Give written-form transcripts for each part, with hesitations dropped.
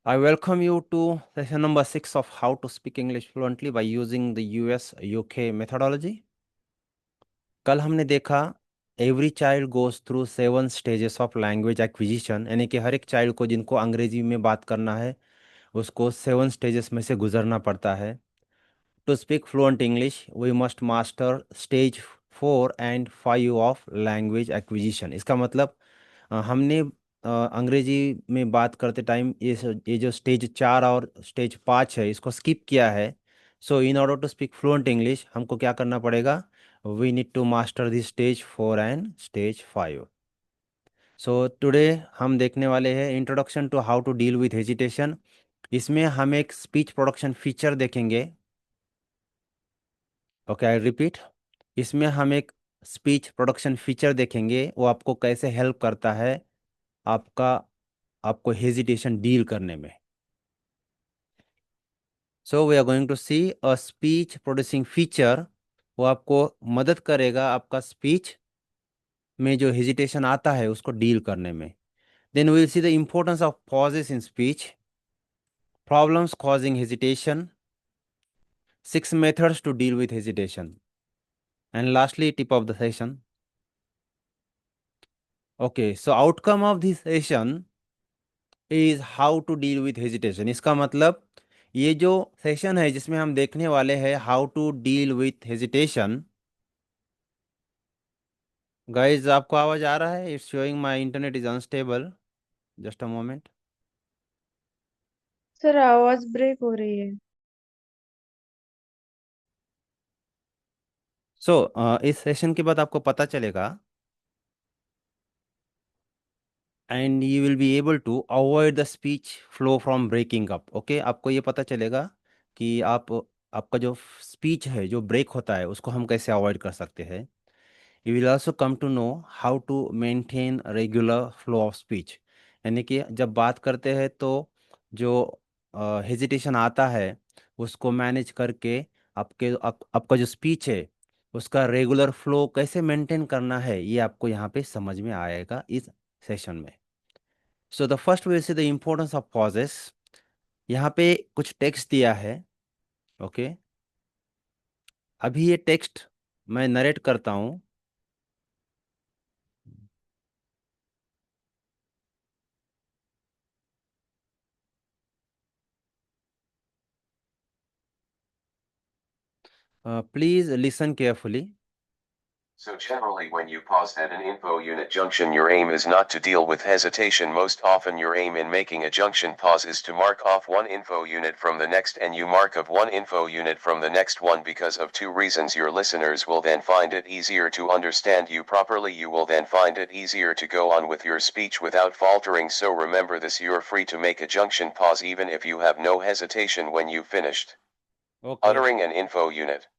I welcome you to session number 6 of How to Speak English Fluently by using the US UK methodology. कल हमने देखा every child goes through 7 stages of language acquisition, यानी कि हर एक child को जिनको अंग्रेजी में बात करना है उसको 7 स्टेजेस में से गुजरना पड़ता है. To speak fluent English, we must master stage 4 and 5 of language acquisition. इसका मतलब हमने अंग्रेजी में बात करते टाइम ये जो स्टेज 4 और स्टेज 5 है इसको स्किप किया है. So in order to speak fluent English हमको क्या करना पड़ेगा? We need to master the stage 4 and stage 5. So today हम देखने वाले हैं introduction to how to deal with hesitation. इसमें हम एक स्पीच प्रोडक्शन फीचर देखेंगे. Okay, I repeat. इसमें हम एक स्पीच प्रोडक्शन फीचर देखेंगे, वो आपको कैसे हेल्प करता है आपका आपको हेजिटेशन डील करने में. So we are going to see a speech producing feature. वो आपको मदद करेगा आपका स्पीच में जो हेजिटेशन आता है उसको डील करने में. Then we will see the importance of pauses in speech, problems causing hesitation, 6 methods to deal with hesitation, and lastly tip of the session. Okay, so outcome of this session is how to deal with hesitation. इसका मतलब ये जो session है जिसमें हम देखने वाले हैं how to deal with hesitation. Guys, आपको आवाज आ रहा है? It's showing my internet is unstable. Just a moment. Sir आवाज ब्रेक हो रही है। सो इस सेशन के बाद आपको पता चलेगा and you will be able to avoid the speech flow from breaking up. Okay, आपको ये पता चलेगा कि आपका जो स्पीच है जो ब्रेक होता है उसको हम कैसे अवॉइड कर सकते हैं. You will also come to know how to maintain regular flow of speech. यानी कि जब बात करते हैं तो जो हेजिटेशन आता है उसको मैनेज करके आपका जो स्पीच है उसका रेगुलर फ्लो कैसे मेंटेन करना है ये आपको यहाँ पे समझ में आएगा इस सेशन में. So the first will see the importance of pauses. यहाँ पे कुछ टेक्स्ट दिया है. ओके, अभी ये टेक्स्ट मैं नरेट करता हूँ. Please listen carefully. So generally when you pause at an info unit junction your aim is not to deal with hesitation. Most often your aim in making a junction pause is to mark off one info unit from the next, and you mark of one info unit from the next one because of two reasons. Your listeners will then find it easier to understand you properly. You will then find it easier to go on with your speech without faltering. So remember this: you're free to make a junction pause even if you have no hesitation when you finished okay. uttering an info unit.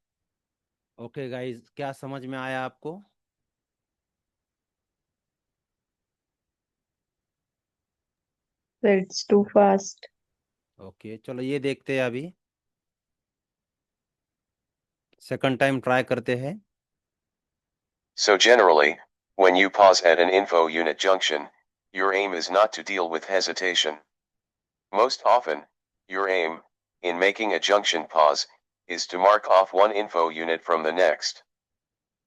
Okay guys, क्या समझ में आया आपको? Sir it's too fast. Okay, चलो ये देखते हैं अभी. सेकंड टाइम ट्राई करते हैं. So generally, when you pause at an info unit junction, your aim is not to deal with hesitation. Most often, your aim, in making a junction pause, is to mark off one info unit from the next.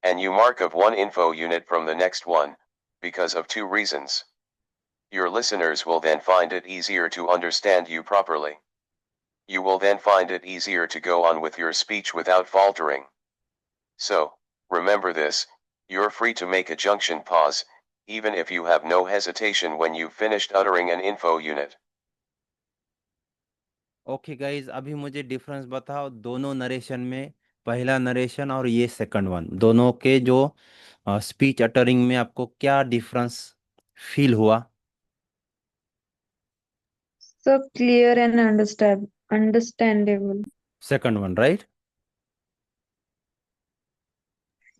And you mark of one info unit from the next one, because of two reasons. Your listeners will then find it easier to understand you properly. You will then find it easier to go on with your speech without faltering. So, remember this: you're free to make a junction pause, even if you have no hesitation when you've finished uttering an info unit. Okay guys, अभी मुझे difference बताओ दोनों narration में. पहला narration और ये second one, दोनों के जो स्पीच अटरिंग में आपको क्या डिफरेंस फील हुआ? सब clear and understandable. Second one, right?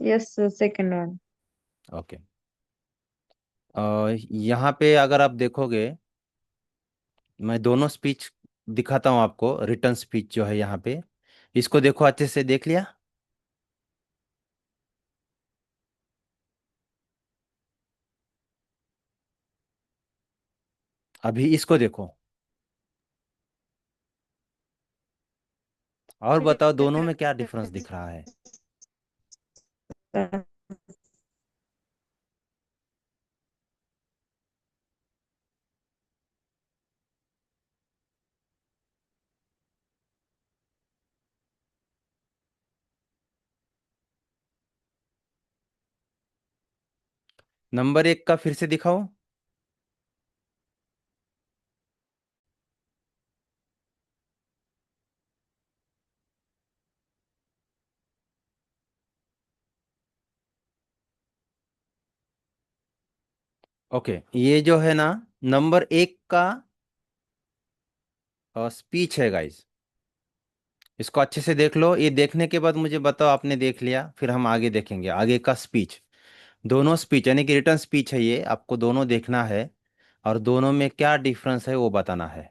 Yes sir, second one. Okay. यहाँ पे अगर आप देखोगे मैं दोनों स्पीच दिखाता हूँ आपको. रिटर्न स्पीच जो है यहाँ पे, इसको देखो, अच्छे से देख लिया. अभी इसको देखो. और बताओ दोनों में क्या डिफरेंस दिख रहा है? नंबर 1 का फिर से दिखाओ। ओके, ये जो है ना, नंबर 1 का स्पीच है गाइस। इसको अच्छे से देख लो। ये देखने के बाद मुझे बताओ आपने देख लिया, फिर हम आगे देखेंगे आगे का स्पीच। दोनों स्पीच यानी कि रिटर्न स्पीच है, ये आपको दोनों देखना है और दोनों में क्या डिफरेंस है वो बताना है।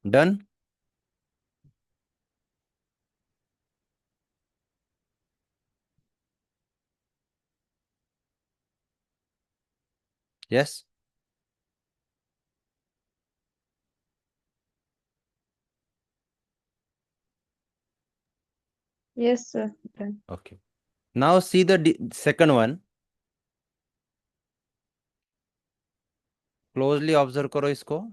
Done. Yes. Yes, sir. Done. Okay, now see the second one. Closely observe करो इसको।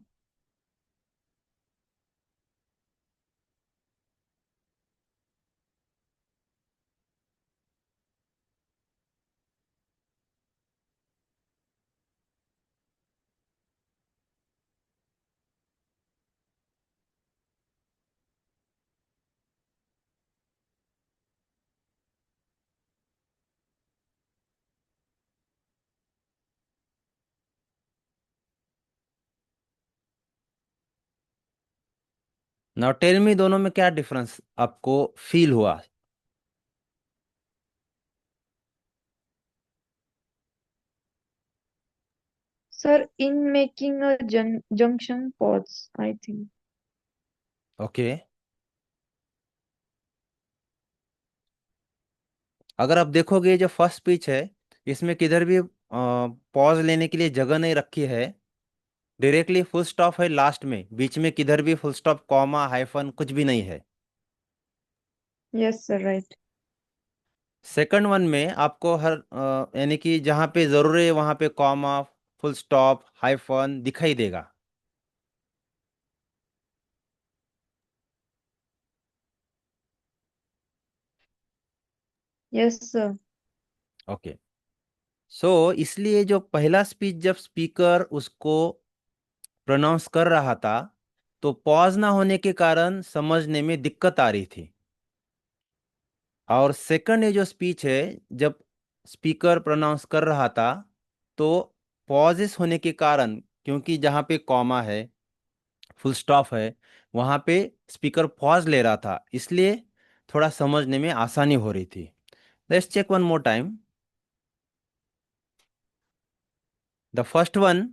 नाउ टेल मी दोनों में क्या डिफरेंस आपको फील हुआ? Sir, in making a junction pause, I think. Okay, अगर आप देखोगे ये जो फर्स्ट स्पीच है, इसमें किधर भी पॉज लेने के लिए जगह नहीं रखी है। डायरेक्टली फुल स्टॉप है लास्ट में, बीच में किधर भी फुल स्टॉप कॉमा हाइफन कुछ भी नहीं है। Yes, sir. Right. Second one में आपको हर यानी कि जहाँ पे ज़रूर है वहाँ पे कॉमा, फुल स्टॉप, हाइफन दिखाई देगा। Yes, sir. ओके, सो इसलिए जो पहला स्पीच जब स्पीकर उसको प्रोनाउंस कर रहा था तो पॉज ना होने के कारण समझने में दिक्कत आ रही थी। और सेकंड ये जो स्पीच है, जब स्पीकर प्रोनाउंस कर रहा था तो पॉजेस होने के कारण, क्योंकि जहाँ पे कॉमा है, फुल स्टॉप है, वहाँ पे स्पीकर पॉज ले रहा था, इसलिए थोड़ा समझने में आसानी हो रही थी। Let's check one more time. The first one.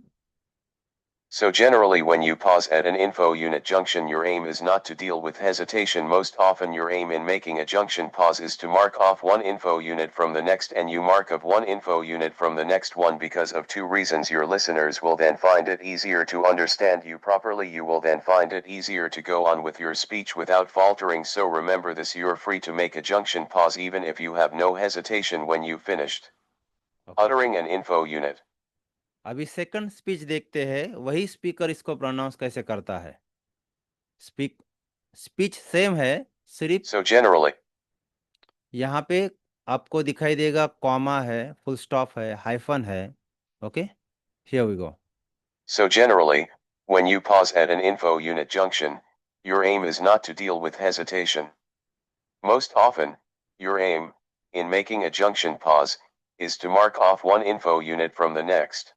So generally when you pause at an info unit junction your aim is not to deal with hesitation. Most often your aim in making a junction pause is to mark off one info unit from the next and you mark of one info unit from the next one because of two reasons. Your listeners will then find it easier to understand you properly. You will then find it easier to go on with your speech without faltering. So remember this, you're free to make a junction pause even if you have no hesitation when you've finished uttering an info unit. अभी second speech देखते हैं, वही speaker इसको pronounce कैसे करता है। Speak speech same है, सिर्फ So generally, यहाँ पे आपको दिखाई देगा कॉमा है, फुल स्टॉप है, हाइफन है। Okay, here we go. So generally, when you pause at an info unit junction, your aim is not to deal with hesitation. Most often, your aim, in making a junction pause, is to mark off one info unit from the next.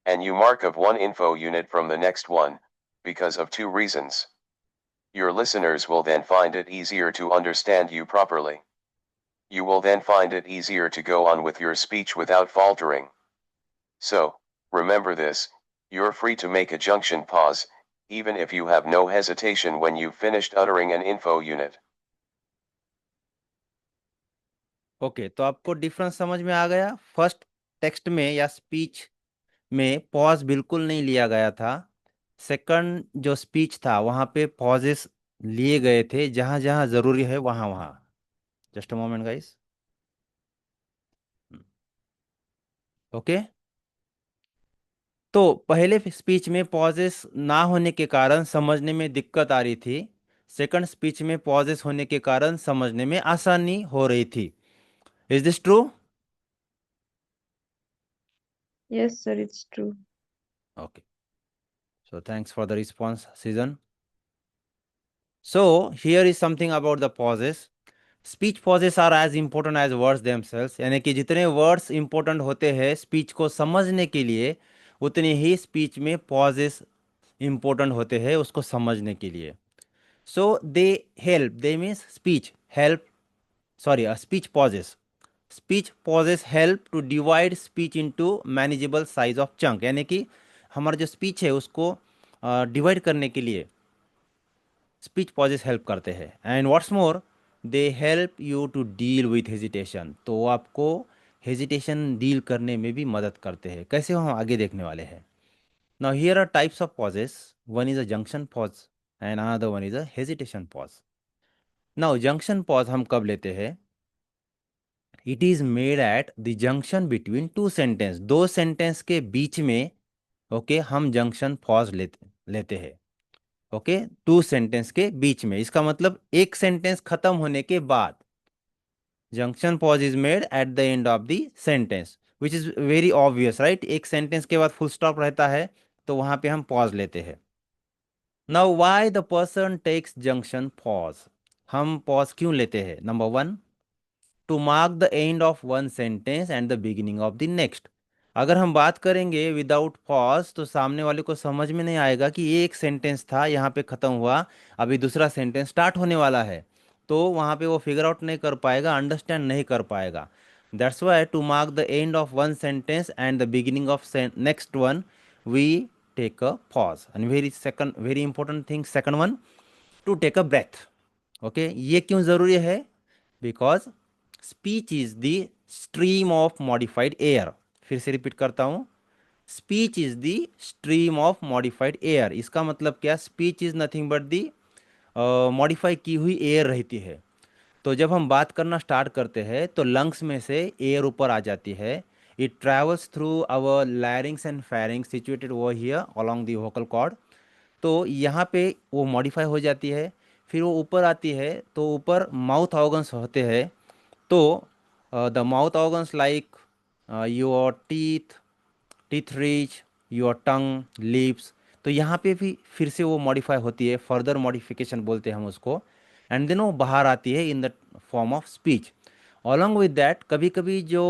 And you mark of one info unit from the next one, because of two reasons. Your listeners will then find it easier to understand you properly. You will then find it easier to go on with your speech without faltering. So, remember this, you're free to make a junction pause, even if you have no hesitation when you've finished uttering an info unit. Okay, तो आपको difference समझ में आ गया। First text में या speech में pause बिल्कुल नहीं लिया गया था। सेकंड जो स्पीच था वहां पे पॉजेस लिए गए थे, जहां जहां जरूरी है वहां वहां। Just a moment guys. Okay, तो पहले स्पीच में पॉजेस ना होने के कारण समझने में दिक्कत आ रही थी। सेकंड स्पीच में पॉजेस होने के कारण समझने में आसानी हो रही थी। Is this true? Yes, sir, it's true. Okay, so thanks for the response season. So here is something about the pauses. Speech pauses are as important as words themselves, यानी कि जितने वर्ड्स इंपॉर्टेंट होते हैं speech को समझने के लिए, उतने ही स्पीच में पॉजेस इंपॉर्टेंट होते हैं उसको समझने के लिए। So they help, they means speech help, sorry speech pauses, speech pauses help to divide speech into manageable size of chunk, यानी कि हमारा जो स्पीच है उसको डिवाइड करने के लिए स्पीच पॉजेस हेल्प करते हैं। And what's more, they help you to deal with hesitation, तो वो आपको हेजिटेशन डील करने में भी मदद करते हैं। कैसे हम आगे देखने वाले हैं। Now here are types of pauses, one is a junction pause and another one is a hesitation pause. Now junction pause हम कब लेते हैं? It is made at the junction between two sentence, दो सेंटेंस के बीच में। Okay हम junction pause लेते हैं। ओके, टू सेंटेंस के बीच में, इसका मतलब एक सेंटेंस खत्म होने के बाद junction pause is made at the end of the sentence, which is very obvious right. एक सेंटेंस के बाद फुल स्टॉप रहता है तो वहां पे हम पॉज लेते हैं। Now why the person takes junction pause, हम पॉज क्यों लेते हैं? Number one, to mark the end of one sentence and the beginning of the next. अगर हम बात करेंगे विदाउट पॉज तो सामने वाले को समझ में नहीं आएगा कि ये एक सेंटेंस था, यहाँ पे खत्म हुआ, अभी दूसरा सेंटेंस स्टार्ट होने वाला है। तो वहाँ पे वो फिगर आउट नहीं कर पाएगा, अंडरस्टैंड नहीं कर पाएगा। That's why to mark the end of one sentence and the beginning of next one we take a pause. And very important thing second one, to take a breath. Okay, ये क्यों जरूरी है? Because speech is the stream of modified air. फिर से repeat करता हूं, speech is the stream of modified air. इसका मतलब क्या? Speech is nothing but the modify की हुई एयर रहती है। तो जब हम बात करना स्टार्ट करते हैं तो लंग्स में से एयर ऊपर आ जाती है। It travels through our larynx and pharynx situated over here along the vocal cord. तो यहाँ पे वो मॉडिफाई हो जाती है, फिर वो ऊपर आती है, तो ऊपर माउथ ऑर्गन्स होते हैं। तो the mouth organs like your teeth, teeth reach, your tongue, lips, तो यहाँ पे भी फिर से वो मॉडिफाई होती है, फर्दर मॉडिफिकेशन बोलते हैं हम उसको। एंड देन वो बाहर आती है in the form of speech. Along with that कभी कभी जो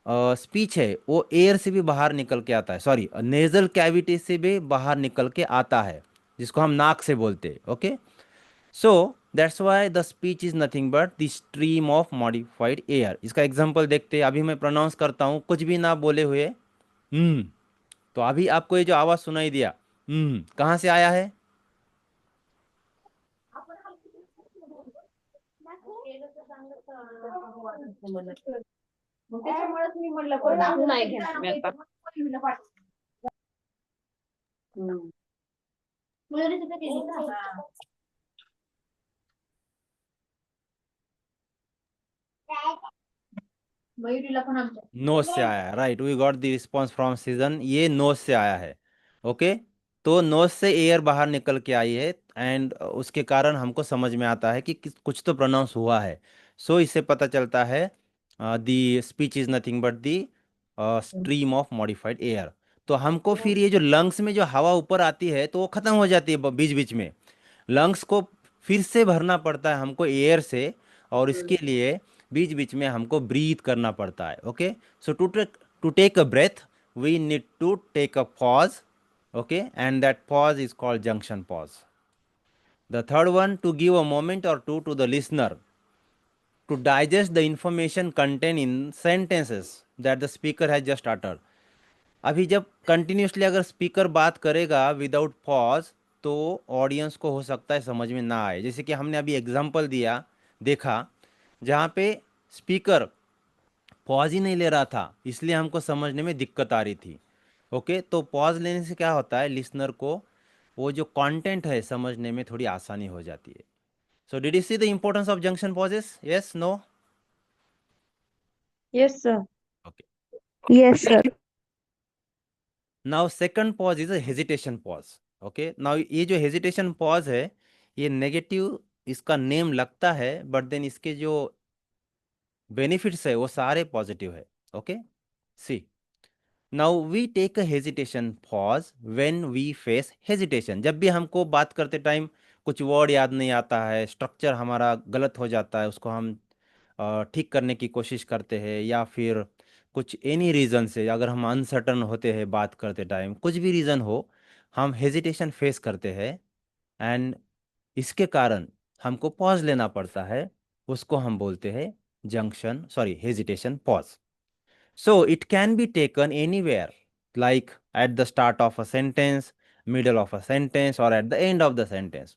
स्पीच है वो एयर से भी बाहर निकल के आता है, सॉरी नेजल कैविटी से भी बाहर निकल के आता है, जिसको हम नाक से बोलते हैं। Okay, so that's why the speech is nothing but the stream of modified air. इसका एग्जांपल देखते हैं। अभी मैं प्रोनाउंस करता हूँ कुछ भी ना बोले हुए, तो अभी आपको ये जो आवाज सुनाई दिया, कहाँ से आया है? मग त्याच्यामुळेच मी म्हणलं परत नाही घेणार मी आता. हम्म. मयुरीचं केली का? मयुरीला पण आमच्या नोज से आया है, right, we got the response from season, ये नोज से आया है। ओके, तो नोज से एयर बाहर निकल के आई है एंड उसके कारण हमको समझ में आता है कि कुछ तो प्रोनाउंस हुआ है। सो इससे पता चलता है the speech is nothing but the stream of modified air. तो हमको फिर ये जो लंग्स में जो हवा ऊपर आती है तो वो खत्म हो जाती है बीच बीच में। लंग्स को फिर से भरना पड़ता है हमको एयर से, और इसके लिए बीच बीच में हमको ब्रीथ करना पड़ता है। Okay, so to take a breath we need to take a pause. Okay, and that pause is called junction pause. The third one, to give a moment or two to the listener to digest the information contained in sentences that the speaker has just uttered. अभी जब continuously अगर speaker बात करेगा without pause तो audience को हो सकता है समझ में ना आए। जैसे कि हमने अभी एग्जांपल दिया, देखा, जहाँ पे स्पीकर पॉज ही नहीं ले रहा था, इसलिए हमको समझने में दिक्कत आ रही थी। ओके, तो पॉज लेने से क्या होता है, लिसनर को वो जो कंटेंट है समझने में थोड़ी आसानी हो जाती है। So did you see the importance of junction pauses? Yes, no? Yes, sir. Okay, Yes, sir. Now second pause is a hesitation pause. Okay, now ये जो हेजिटेशन पॉज है, ये नेगेटिव इसका नेम लगता है, बट देन इसके जो benefits है वो सारे पॉजिटिव है। Okay, see, now we take a hesitation pause when we face hesitation. जब भी हमको बात करते टाइम कुछ वर्ड याद नहीं आता है, स्ट्रक्चर हमारा गलत हो जाता है, उसको हम ठीक करने की कोशिश करते हैं, या फिर कुछ एनी रीज़न से अगर हम अनसर्टन होते हैं बात करते टाइम, कुछ भी रीज़न हो, हम हेजिटेशन फेस करते हैं, एंड इसके कारण हमको पॉज लेना पड़ता है, उसको हम बोलते हैं junction, sorry, hesitation pause. So it can be taken anywhere, like at the start of a sentence, middle of a sentence, or at the end of the sentence.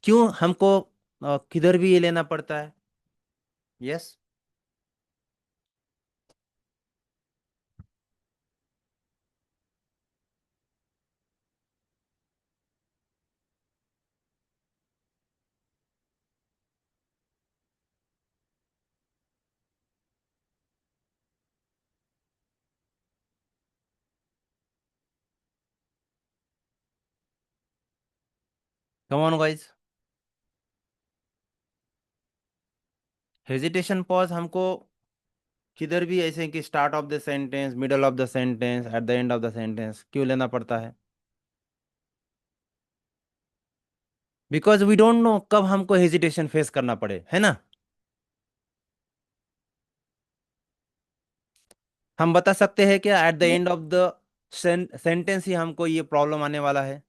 क्यों हमको किधर भी ये लेना पड़ता है? Yes, come on guys. Hesitation pause हमको किधर भी, ऐसे कि start of the sentence, middle of the sentence, eight the end of the sentence, क्यों लेना पड़ता है? बिकॉज वी डोंट नो कब हमको हेजिटेशन फेस करना पड़े, है ना? हम बता सकते हैं क्या at the end of the sentence ही हमको ये प्रॉब्लम आने वाला है?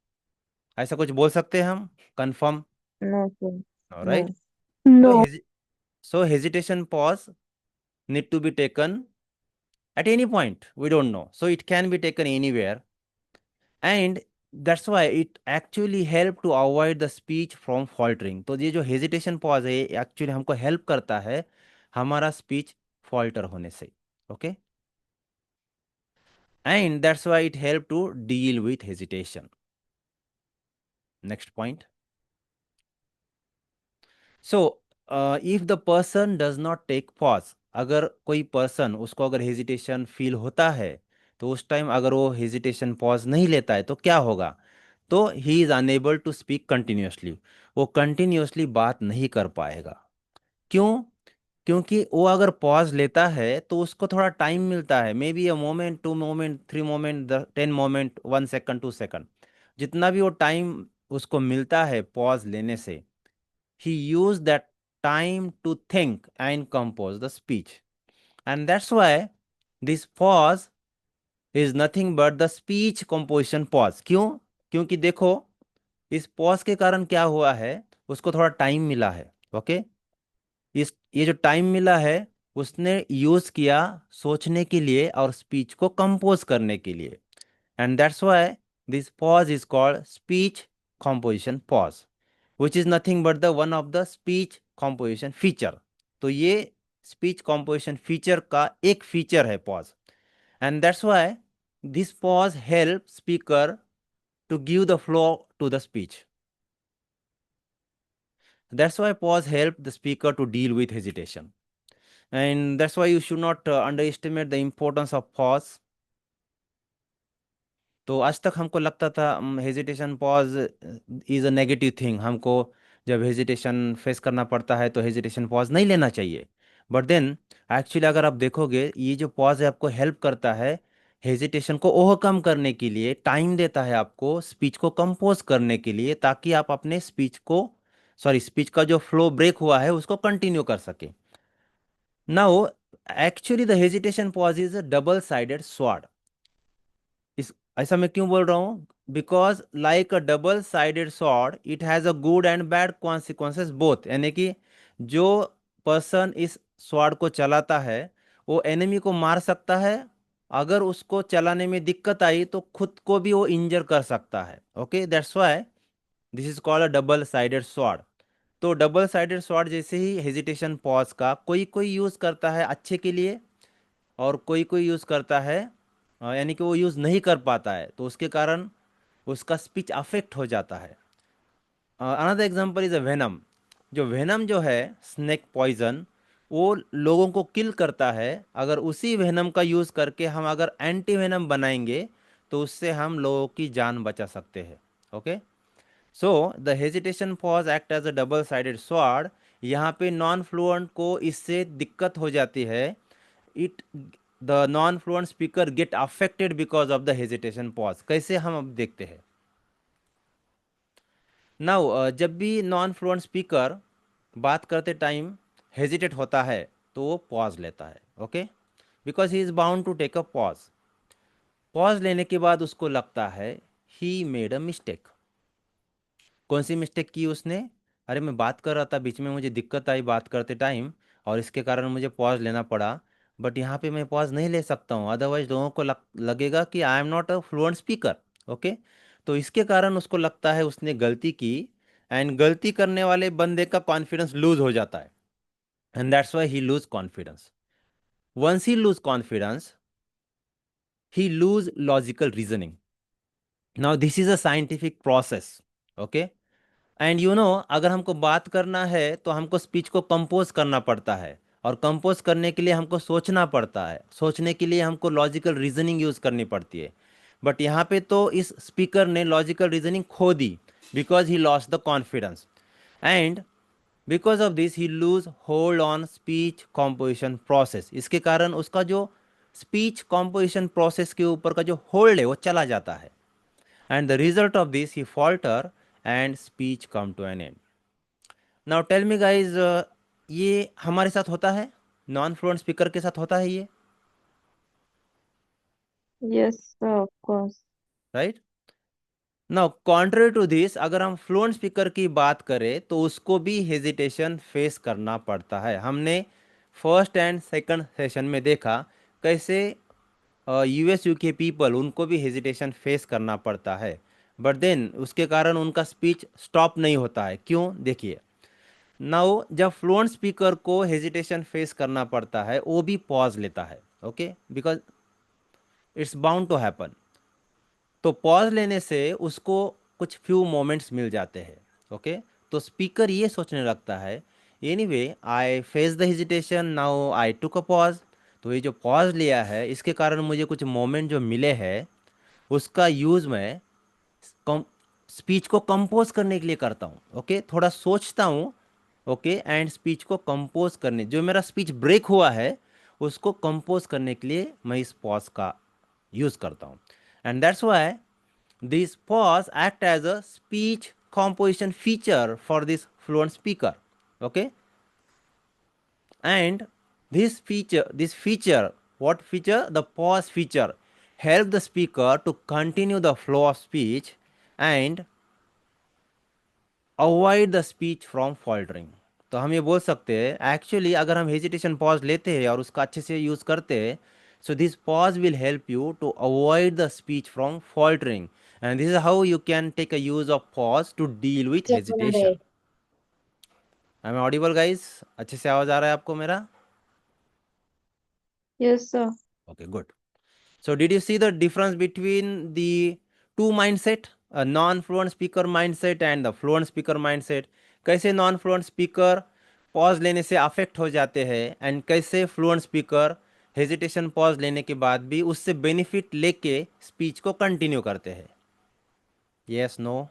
ऐसा कुछ बोल सकते हैं हम confirm? No, sir. Right. No. So, No. so hesitation pause need to be taken at any point. We don't know. So it can be taken anywhere. And that's why it actually help to avoid the speech from faltering. तो ये जो hesitation pause है, actually हमको help करता है हमारा speech falter होने से। Okay, and that's why it help to deal with hesitation. Next point. So if the person does not take pause, अगर कोई पर्सन, उसको अगर हेजिटेशन फील होता है, तो उस टाइम अगर वो हेजिटेशन पॉज नहीं लेता है तो क्या होगा? तो he is unable to speak continuously, वो कंटिन्यूअसली बात नहीं कर पाएगा। क्यों? क्योंकि वो अगर पॉज लेता है तो उसको थोड़ा टाइम मिलता है, may be a moment, 2 moment, 3 moment, 10 moment, 1 second, 2 second, जितना भी वो टाइम उसको मिलता है पॉज लेने से, he used that time to think and compose the speech. And that's why this pause is nothing but the speech composition pause. क्यों? क्योंकि देखो, इस पॉज के कारण क्या हुआ है, उसको थोड़ा टाइम मिला है। ओके, इस ये जो टाइम मिला है, उसने यूज किया सोचने के लिए और स्पीच को कंपोज करने के लिए। And that's why this pause is called speech composition pause, which is nothing but the one of the speech composition feature. तो ये speech composition feature का एक feature है pause, and that's why this pause help speaker to give the flow to the speech. That's why pause help the speaker to deal with hesitation, and that's why you should not underestimate the importance of pause. तो आज तक हमको लगता था hesitation pause is a negative thing, हमको जब hesitation face करना पड़ता है तो हेजिटेशन पॉज नहीं लेना चाहिए। बट देन एक्चुअली अगर आप देखोगे, ये जो पॉज है आपको हेल्प करता है हेजिटेशन को ओवरकम करने के लिए, टाइम देता है आपको स्पीच को कंपोज करने के लिए, ताकि आप अपने स्पीच को, सॉरी, स्पीच का जो फ्लो ब्रेक हुआ है उसको कंटिन्यू कर सके। Now actually the hesitation pause is a double sided sword. इस ऐसा मैं क्यों बोल रहा हूँ? Because like a double sided sword it has a good and bad consequences both, यानी कि जो पर्सन इस स्वॉर्ड को चलाता है वो एनिमी को मार सकता है, अगर उसको चलाने में दिक्कत आई तो खुद को भी वो इंजर कर सकता है। Okay, that's why this is called a double sided sword. तो डबल साइडेड स्वॉर्ड जैसे ही हेजिटेशन पॉज का कोई कोई यूज़ करता है अच्छे के लिए, और कोई कोई यूज़ करता है यानी कि वो यूज़ नहीं कर पाता है, तो उसके कारण उसका स्पीच अफेक्ट हो जाता है। Another example is a venom. जो वेनम जो है, स्नेक पॉइजन, वो लोगों को किल करता है। अगर उसी वेनम का यूज़ करके हम अगर एंटी वेनम बनाएंगे तो उससे हम लोगों की जान बचा सकते हैं। Okay, so the hesitation pause act as a double sided sword. यहाँ पे नॉन फ्लुएंट को इससे दिक्कत हो जाती है। It the non fluent speaker get affected because of the hesitation pause. कैसे, हम अब देखते हैं। नाउ जब भी नॉन फ्लुएंट स्पीकर बात करते टाइम हेजिटेट होता है तो वो पॉज लेता है। Okay, because he is bound to take a pause. Pause लेने के बाद उसको लगता है ही मेड अ मिस्टेक। कौन सी मिस्टेक की उसने? अरे मैं बात कर रहा था, बीच में मुझे दिक्कत आई बात करते टाइम, और इसके कारण मुझे पॉज लेना पड़ा। बट यहाँ पे मैं पॉज नहीं ले सकता हूँ, अदरवाइज लोगों को लगेगा कि I am not a fluent speaker. Okay, तो इसके कारण उसको लगता है उसने गलती की, एंड गलती करने वाले बंदे का कॉन्फिडेंस लूज हो जाता है, and that's why he lose confidence. Once he lose confidence, he lose logical reasoning. Now this is a scientific process. Okay, and you know, अगर हमको बात करना है तो हमको स्पीच को कंपोज करना पड़ता है, और कंपोज करने के लिए हमको सोचना पड़ता है, सोचने के लिए हमको लॉजिकल रीजनिंग यूज़ करनी पड़ती है। बट यहाँ पे तो इस स्पीकर ने लॉजिकल रीजनिंग खो दी, because he lost the confidence, and because of this he lose hold on speech composition process. इसके कारण उसका जो स्पीच कॉम्पोजिशन प्रोसेस के ऊपर का जो होल्ड है वो चला जाता है, and the result of this he falter and speech come to an end. Now tell me guys, ये हमारे साथ होता है, नॉन फ्लुएंट स्पीकर के साथ होता है ये, Yes, sir, of course. Right? Now contrary to this, अगर हम फ्लुएंट स्पीकर की बात करें तो उसको भी हेजिटेशन फेस करना पड़ता है। हमने फर्स्ट एंड सेकंड सेशन में देखा कैसे यूएस यूके पीपल, उनको भी हेजिटेशन फेस करना पड़ता है, बट देन उसके कारण उनका स्पीच स्टॉप नहीं होता है। क्यों? देखिए, नाउ जब फ्लुएंट स्पीकर को हेजिटेशन फेस करना पड़ता है वो भी पॉज लेता है। Okay, because it's bound to happen. तो पॉज लेने से उसको कुछ फ्यू मोमेंट्स मिल जाते हैं। ओके, तो स्पीकर ये सोचने लगता है, anyway I face the hesitation, now I took a pause. तो ये जो पॉज लिया है इसके कारण मुझे कुछ मोमेंट जो मिले हैं उसका यूज़ मैं कम स्पीच को कंपोज करने के लिए करता हूँ। ओके, थोड़ा सोचता हूँ। ओके, एंड स्पीच को कंपोज करने, जो मेरा स्पीच ब्रेक हुआ है उसको कंपोज करने के लिए मैं इस पॉज का यूज़ करता हूँ, and that's why this pause act as a speech composition feature for this fluent speaker. Okay, and this feature, what feature? The pause feature help the speaker to continue the flow of speech and avoid the speech from faltering. तो हम ये बोल सकते हैं actually, अगर हम hesitation pause लेते हैं और उसका अच्छे से यूज़ करते हैं, so this pause will help you to avoid the speech from faltering, and this is how you can take a use of pause to deal with hesitation. I am audible guys? अच्छे से आवाज़ आ रहा है आपको मेरा? Yes, sir. Okay, good. So did you see the difference between the two mindset, a non-fluent speaker mindset and the fluent speaker mindset? कैसे non-fluent speaker pause लेने से अफेक्ट हो जाते हैं, एंड कैसे फ्लुएंट स्पीकर हेजिटेशन पॉज लेने के बाद भी उससे बेनिफिट लेके स्पीच को कंटिन्यू करते हैं। Yes, no?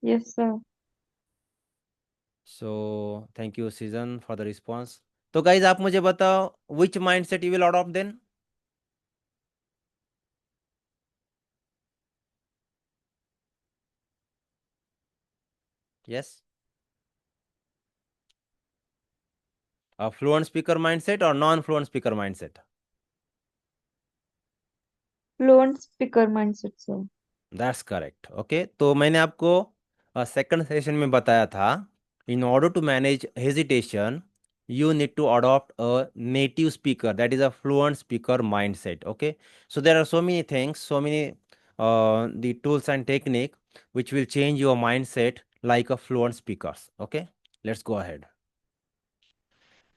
Yes, sir. So thank you सीजन फॉर द रिस्पॉन्स। तो गाइज आप मुझे बताओ, which mindset you will adopt then? Yes, a fluent speaker mindset or non-fluent speaker mindset? Fluent speaker mindset, sir. That's correct. Okay, तो मैंने आपको second session में बताया था, in order to manage hesitation you need to adopt a native speaker, that is a fluent speaker mindset. Okay, so there are so many things, so many the tools and technique which will change your mindset like a fluent speaker. Okay, let's go ahead.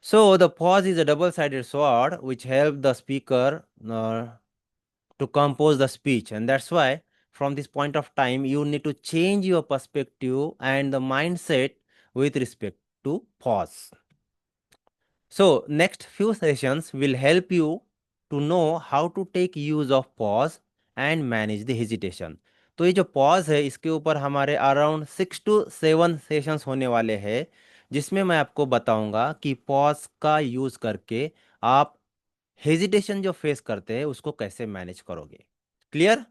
So the pause is a double-sided sword which helps the speaker to compose the speech, and that's why from this point of time you need to change your perspective and the mindset with respect to pause. So next few sessions will help you to know how to take use of pause and manage the hesitation. तो ये जो pause है इसके ऊपर हमारे around 6 to 7 sessions होने वाले हैं, जिसमें मैं आपको बताऊंगा कि पॉज का यूज करके आप हेजिटेशन जो फेस करते हैं उसको कैसे मैनेज करोगे. Clear?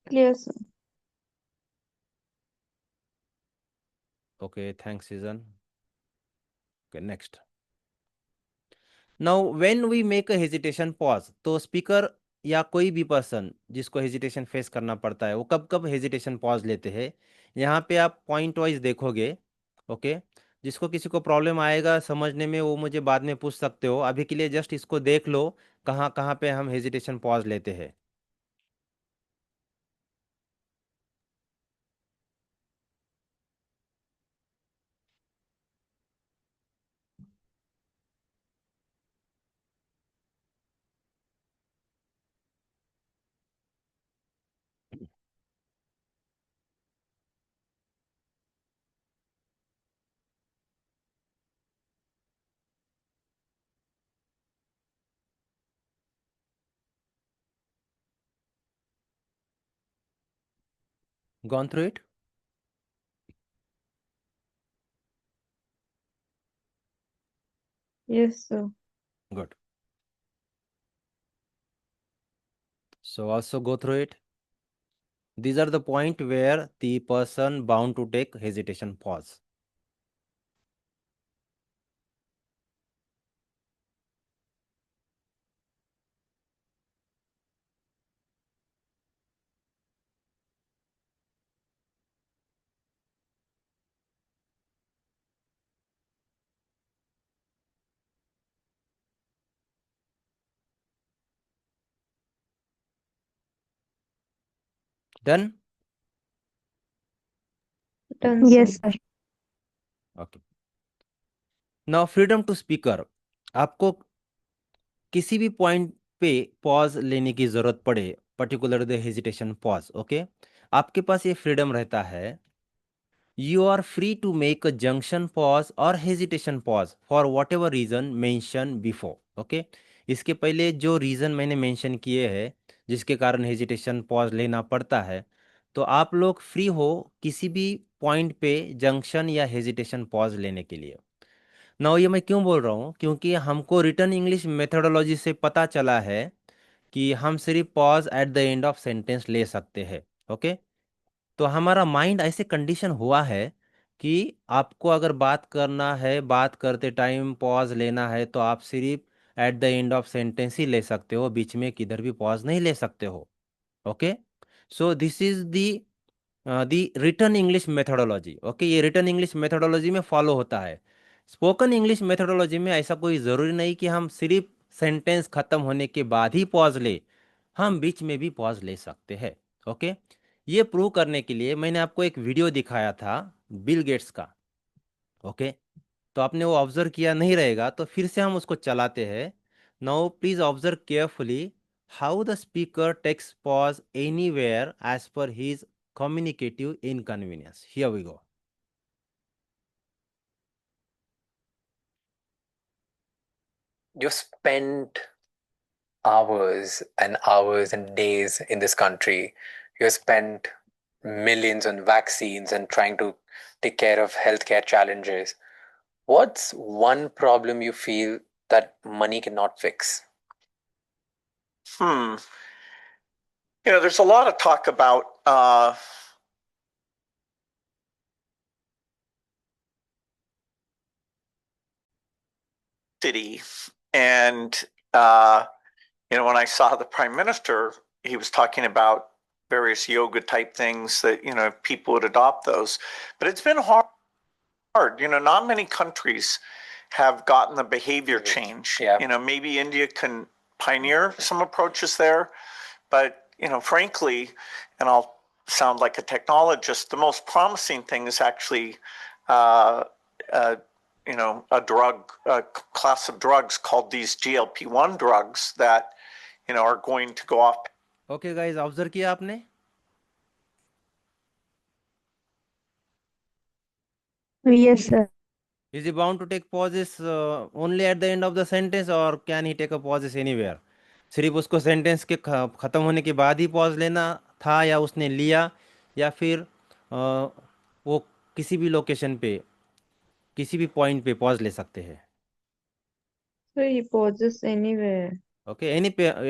Clear, sir. Okay, thanks, Susan. Okay, next. Now, when we make a hesitation pause, तो स्पीकर या कोई भी पर्सन जिसको हेजिटेशन फेस करना पड़ता है वो कब कब हेजिटेशन पॉज लेते हैं, यहाँ पे आप पॉइंट वाइज देखोगे. ओके, जिसको किसी को प्रॉब्लम आएगा समझने में वो मुझे बाद में पूछ सकते हो. अभी के लिए जस्ट इसको देख लो कहाँ कहाँ पे हम हेजिटेशन पॉज लेते हैं. Gone through it? Yes, sir. Good. So also go through it. These are the point where the person bound to take hesitation pause. Done? Done, Yes, sir. sir. Okay. Now freedom to speaker. आपको किसी भी point पे pause लेने की जरूरत पड़े, particular the hesitation pause. Okay, आपके पास ये फ्रीडम रहता है. You are free to make a junction pause or hesitation pause for whatever reason mentioned before. Okay, इसके पहले जो रीज़न मैंने मेंशन किए हैं जिसके कारण हेजिटेशन पॉज लेना पड़ता है, तो आप लोग फ्री हो किसी भी पॉइंट पे जंक्शन या हेजिटेशन पॉज लेने के लिए. नाउ ये मैं क्यों बोल रहा हूँ, क्योंकि हमको रिटर्न इंग्लिश मेथोडोलॉजी से पता चला है कि हम सिर्फ pause eight the end of sentence ले सकते हैं. ओके, तो हमारा माइंड ऐसे कंडीशन हुआ है कि आपको अगर बात करना है, बात करते टाइम पॉज लेना है, तो आप सिर्फ at the end of sentence ही ले सकते हो, बीच में किधर भी पॉज नहीं ले सकते हो. Okay, so this is the return English methodology. Okay, ये रिटर्न इंग्लिश मेथोडोलॉजी में फॉलो होता है. स्पोकन इंग्लिश मेथोडोलॉजी में ऐसा कोई ज़रूरी नहीं कि हम सिर्फ सेंटेंस खत्म होने के बाद ही पॉज ले, हम बीच में भी पॉज ले सकते हैं. ओके, ये प्रूव करने के लिए मैंने आपको एक वीडियो दिखाया था बिल गेट्स का. ओके, तो आपने वो ऑब्जर्व किया नहीं रहेगा, तो फिर से हम उसको चलाते हैं. Now please observe carefully how the speaker takes pause anywhere as per his communicative inconvenience. Here we go. You spent hours and hours and days in this country. You spent millions on vaccines and trying to take care of healthcare challenges. What's one problem you feel that money cannot fix? There's a lot of talk about city, and when I saw the prime minister, he was talking about various yoga type things that people would adopt those, but it's been hard. Not many countries have gotten the behavior change. Yeah. Maybe India can pioneer some approaches there, but frankly, and I'll sound like a technologist, the most promising thing is actually, a class of drugs called these GLP-1 drugs that, are going to go off. Okay guys, observe किया आपने? Yes, sir. Is he bound to take pauses only at the end of the sentence, or can he take a pauses anywhere? सिर्फ उसको sentence के ख़त्म होने के बाद he pause लेना था, या उसने लिया, या फिर वो किसी भी लोकेशन पे, किसी भी पॉइंट पे पॉज ले सकते हैं? So he pauses anywhere. Okay,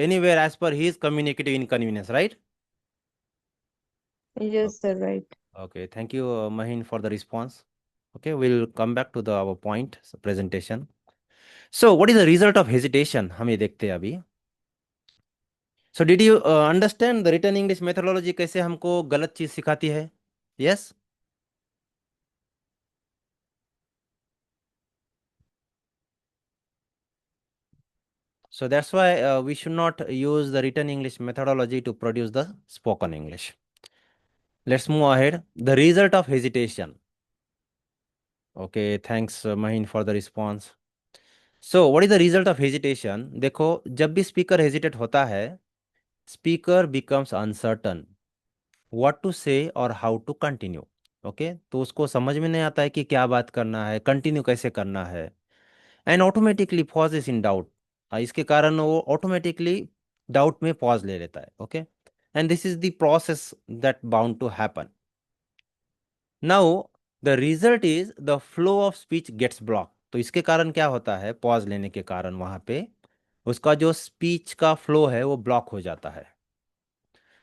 anywhere as per his communicative inconvenience, right? Yes, sir, right. Okay, thank you, Mahin, for the response. Okay, we'll come back to our point presentation. So, what is the result of hesitation? हम ये देखते हैं अभी. So, did you understand the written English methodology कैसे हमको गलत चीज सिखाती है? Yes. So that's why we should not use the written English methodology to produce the spoken English. Let's move ahead. The result of hesitation. Okay, thanks Mahin for the response. So what is the result of hesitation? देखो, जब भी speaker hesitate होता है, speaker becomes uncertain what to say or how to continue. Okay, तो उसको समझ में नहीं आता है कि क्या बात करना है, कंटिन्यू कैसे करना है, and automatically pauses in doubt. इसके कारण वो ऑटोमेटिकली डाउट में पॉज ले लेता है. Okay, and this is the process that bound to happen. Now the result is the flow of speech gets block. तो इसके कारण क्या होता है, पॉज लेने के कारण वहां पे उसका जो स्पीच का फ्लो है वो ब्लॉक हो जाता है.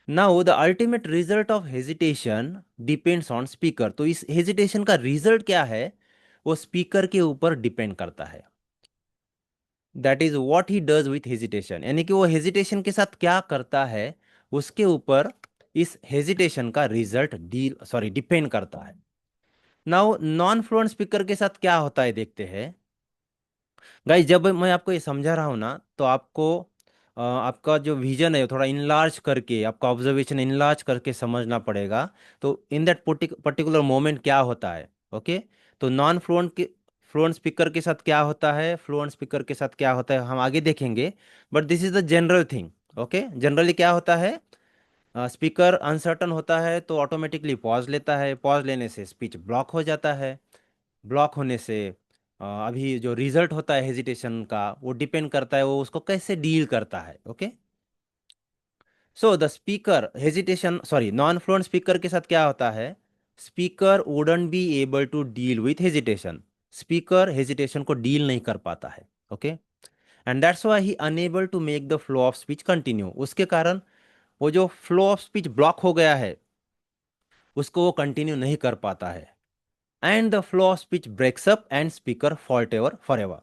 Now the ultimate result of hesitation depends on speaker. तो इस हेजिटेशन का रिजल्ट क्या है, वो स्पीकर के ऊपर डिपेंड करता है. That is what he does with hesitation, यानी कि वो हेजिटेशन के साथ क्या करता है उसके ऊपर इस हेजिटेशन का रिजल्ट डिपेंड करता है. नाउ नॉन फ्लुएंट स्पीकर के साथ क्या होता है देखते हैं. गाइस, जब मैं आपको ये समझा रहा हूँ ना, तो आपको आपका जो विजन है थोड़ा इनलार्ज करके, आपका ऑब्जर्वेशन इनलार्ज करके समझना पड़ेगा. तो इन दैट पर्टिकुलर मोमेंट क्या होता है. ओके, तो नॉन फ्लुएंट स्पीकर के साथ क्या होता है, फ्लुएंट स्पीकर के साथ क्या होता है, हम आगे देखेंगे. But this is the general thing. Okay, generally क्या होता है, स्पीकर अनसर्टन होता है तो ऑटोमेटिकली पॉज लेता है, पॉज लेने से स्पीच ब्लॉक हो जाता है. ब्लॉक होने से अभी जो रिजल्ट होता है हेजिटेशन का, वो डिपेंड करता है वो उसको कैसे डील करता है. Okay, so the speaker hesitation non fluent speaker के साथ क्या होता है, speaker wouldn't be able to deal with hesitation. Speaker hesitation को डील नहीं कर पाता है. Okay, and that's why he unable to make the flow of speech continue. उसके कारण वो जो फ्लो ऑफ स्पीच ब्लॉक हो गया है उसको वो कंटिन्यू नहीं कर पाता है. And the flow of speech breaks up and speaker fault ever forever.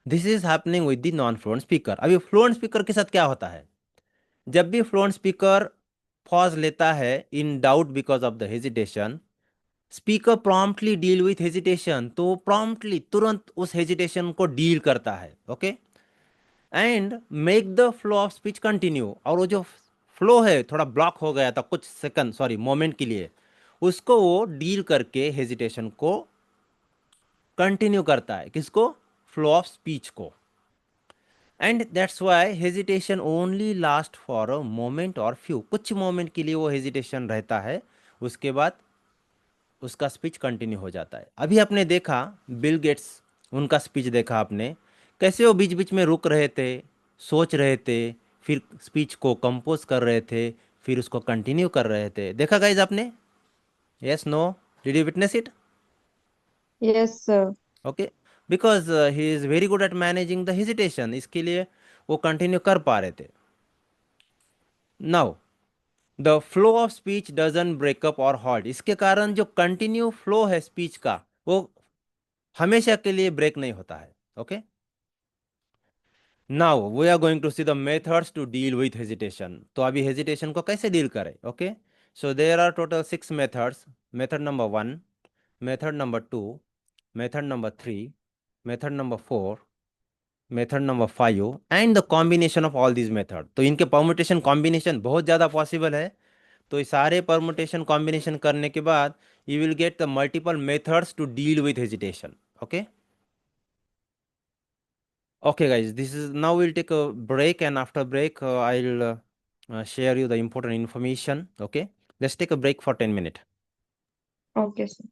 This is happening with the non-fluent speaker. अभी fluent speaker के साथ क्या होता है, जब भी fluent speaker pause लेता है in doubt because of the hesitation, speaker promptly deal with hesitation. तो promptly तुरंत उस hesitation को deal करता है. Okay, and make the flow of speech continue. और वो जो फ्लो है थोड़ा ब्लॉक हो गया था कुछ सेकंड मोमेंट के लिए, उसको वो डील करके हेजिटेशन को कंटिन्यू करता है. किसको, फ्लो ऑफ स्पीच को. And that's Y hesitation only last for a moment और फ्यू. कुछ मोमेंट के लिए वो हेजिटेशन रहता है, उसके बाद उसका स्पीच कंटिन्यू हो जाता है. अभी आपने देखा बिल गेट्स, उनका स्पीच देखा आपने, कैसे वो बीच बीच में रुक रहे थे, सोच रहे थे, फिर स्पीच को कंपोज कर रहे थे, फिर उसको कंटिन्यू कर रहे थे. देखा गाइज आपने? Yes, no, did you witness it? Yes, sir. Okay, because he is very good at managing the hesitation, इसके लिए वो कंटिन्यू कर पा रहे थे. Now the flow of speech doesn't break up और हॉल्ट. इसके कारण जो कंटिन्यू फ्लो है स्पीच का, वो हमेशा के लिए ब्रेक नहीं होता है. Okay, now we are going to see the methods to deal with hesitation. तो अभी हेजिटेशन को कैसे डील करें. Okay, so there are total 6 methods. Method number 1, method number 2, method number 3, method number 4, method number 5 and the combination of all this method. तो इनके permutation combination बहुत ज़्यादा possible है। तो ये सारे परमुटेशन कॉम्बिनेशन करने के बाद you will get the multiple methods to deal with hesitation. Okay, okay guys, this is now we'll take a break, and after break I'll share you the important information. Okay, let's take a break for 10 minutes. Okay, sir.